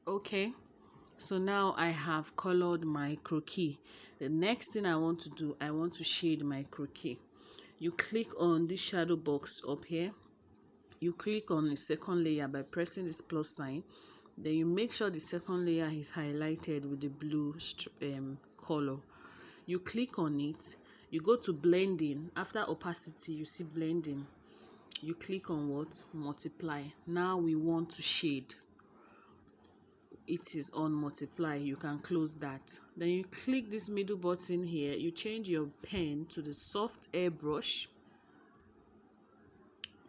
Okay, so now I have colored my croquis. The next thing I want to do, I want to shade my croquis. You click on this shadow box up here. You click on the second layer by pressing this plus sign. Then you make sure the second layer is highlighted with the blue color. You click on it. You go to blending. After opacity, you see blending. You click on what? Multiply. Now we want to shade. It is on multiply. You can close that. Then you click this middle button here. You change your pen to the soft airbrush.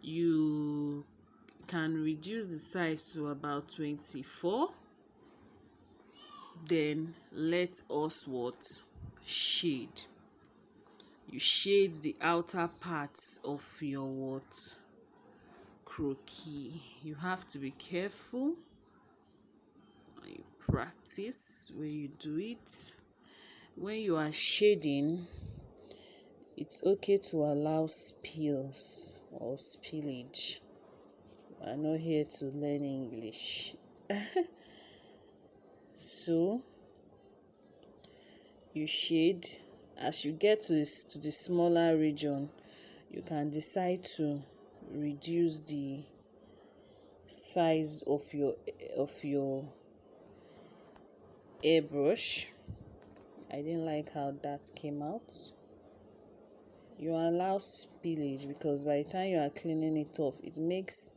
You can reduce the size to about 24. Then let us what? Shade. You shade the outer parts of your what? Croquis. You have to be careful. You practice when you do it. When you are shading, it's okay to allow spills or spillage. I'm not here to learn English. So you shade. As you get to the smaller region, you can decide to reduce the size of your airbrush. I didn't like how that came out. You allow spillage because by the time you are cleaning it off, it makes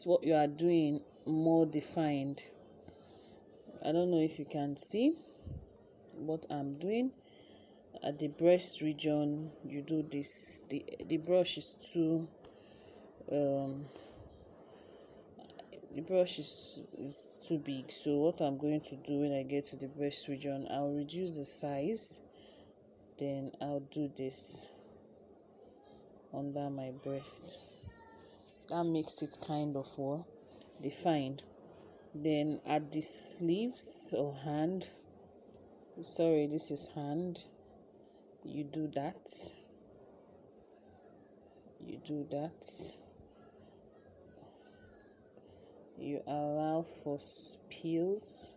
what you are doing more defined. I don't know if you can see what I'm doing. At the breast region, you do this. The brush is too too big. So what I'm going to do when I get to the breast region, I'll reduce the size. Then I'll do this under my breast. That makes it kind of defined. Then at the sleeves or hand, sorry, this is hand, you do that. You allow for spills.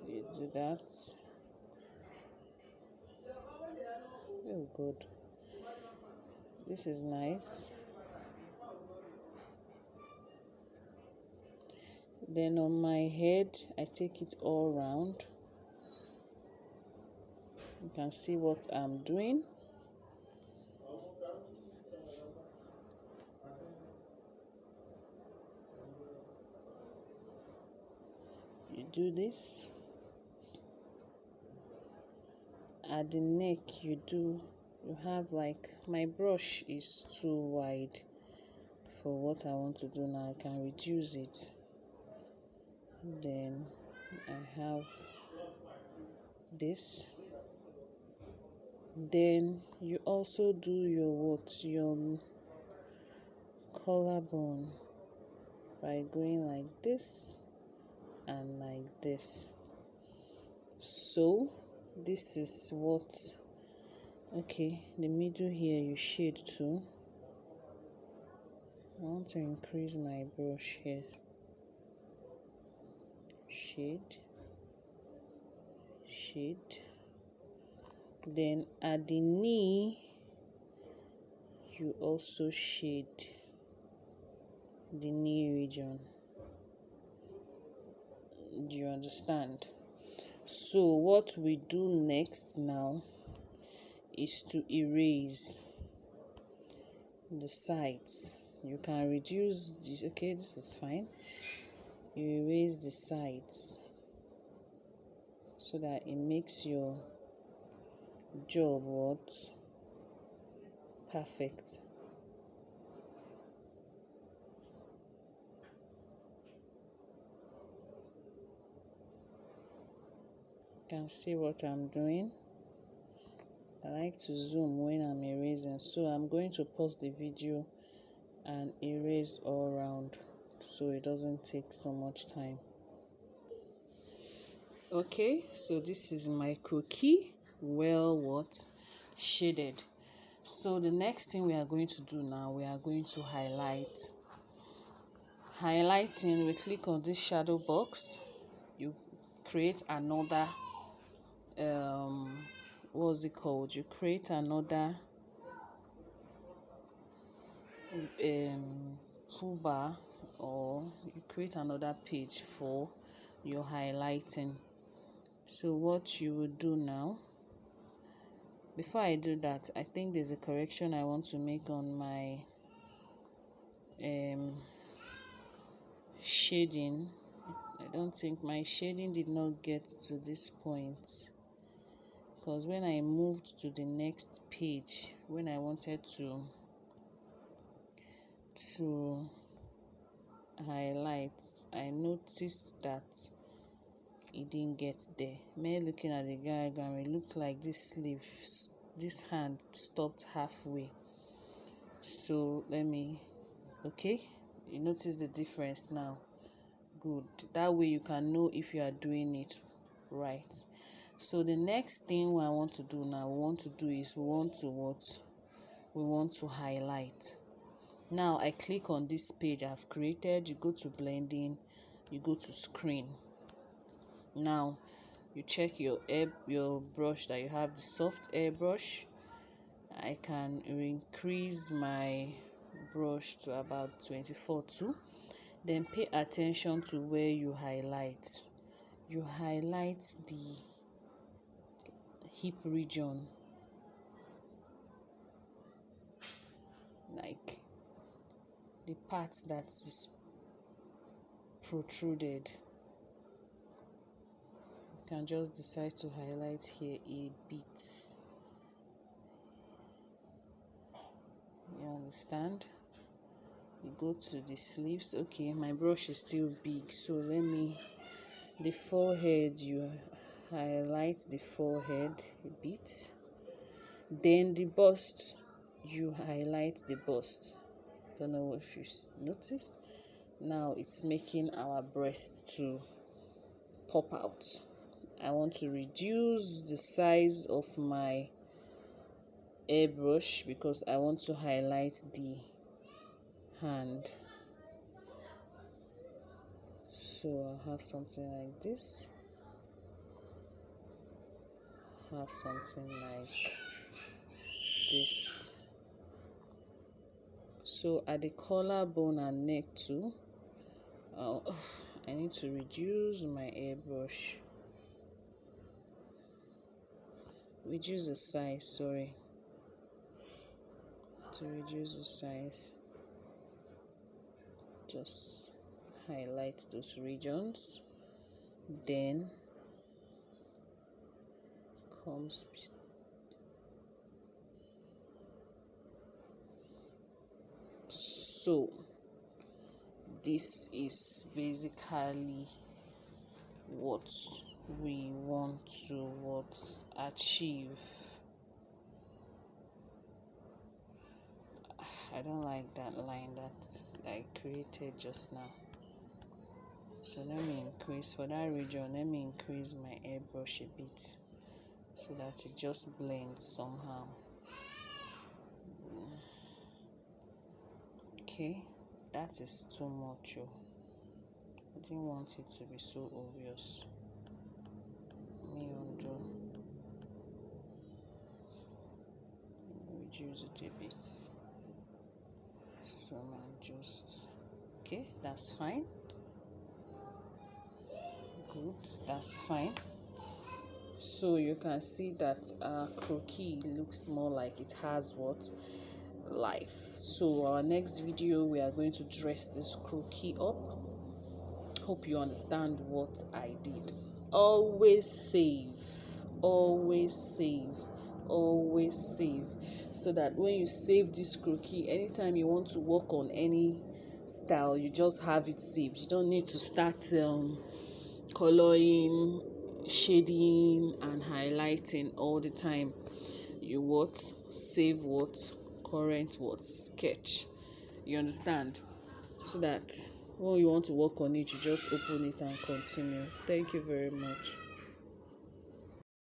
You do that. Oh, good. This is nice. Then on my head, I take it all round. You can see what I'm doing. You do this. At the neck, you have like, my brush is too wide for what I want to do now. I can reduce it. Then I have this. Then you also do your collarbone by going like this and like this. So this is what, okay, the middle here you shade too. I want to increase my brush here. Shade. Then at the knee, you also shade the knee region. Do you understand? So what we do next now is to erase the sides. You can reduce this. Okay, this is fine. You erase the sides so that it makes your job perfect. You can see what I'm doing. I like to zoom when I'm erasing, so I'm going to pause the video and erase all around so it doesn't take so much time. Okay, so this is my croquis, well shaded. So the next thing we are going to do now, we are going to highlight. Highlighting, we click on this shadow box, you create another what's it called, you create another toolbar, or you create another page for your highlighting. So what you will do now, before I do that, I think there's a correction I want to make on my shading. I don't think my shading did not get to this point, because when I moved to the next page, when I wanted to highlight, I noticed that it didn't get there. Me looking at the diagram, it looked like this sleeve, this hand stopped halfway. So let me, okay, you notice the difference now. Good, that way you can know if you are doing it right. So the next thing I want to do now, we want to highlight. Now I click on this page I've created, you go to blending, you go to screen. Now you check your brush that you have, the soft airbrush. I can increase my brush to about 24 too. Then pay attention to where you highlight. You highlight the hip region, like the part that is protruded. You can just decide to highlight here a bit. You understand? You go to the sleeves. Okay, my brush is still big, so let me, the forehead, you highlight the forehead a bit. Then the bust, you highlight the bust. Don't know if you notice. Now it's making our breast to pop out. I want to reduce the size of my airbrush because I want to highlight the hand. So I'll have something like this, have something like this. So at the collarbone and neck too, I need to reduce my airbrush, reduce the size, sorry, to reduce the size, just highlight those regions. Then comes so this is basically what we want to achieve. I don't like that line that I created just now, so let me increase for that region, let me increase my airbrush a bit so that it just blends somehow. Okay, that is too much. I didn't want it to be so obvious. Me undo, reduce it a bit, so I'm just, okay, that's fine. Good, that's fine. So you can see that our croquis looks more like it has what, life. So our next video, we are going to dress this croquis up. Hope you understand what I did. Always save, always save, always save, so that when you save this croquis, anytime you want to work on any style, you just have it saved. You don't need to start coloring, shading and highlighting all the time. You save current sketch, you understand, so that when you want to work on it, you just open it and continue. Thank you very much.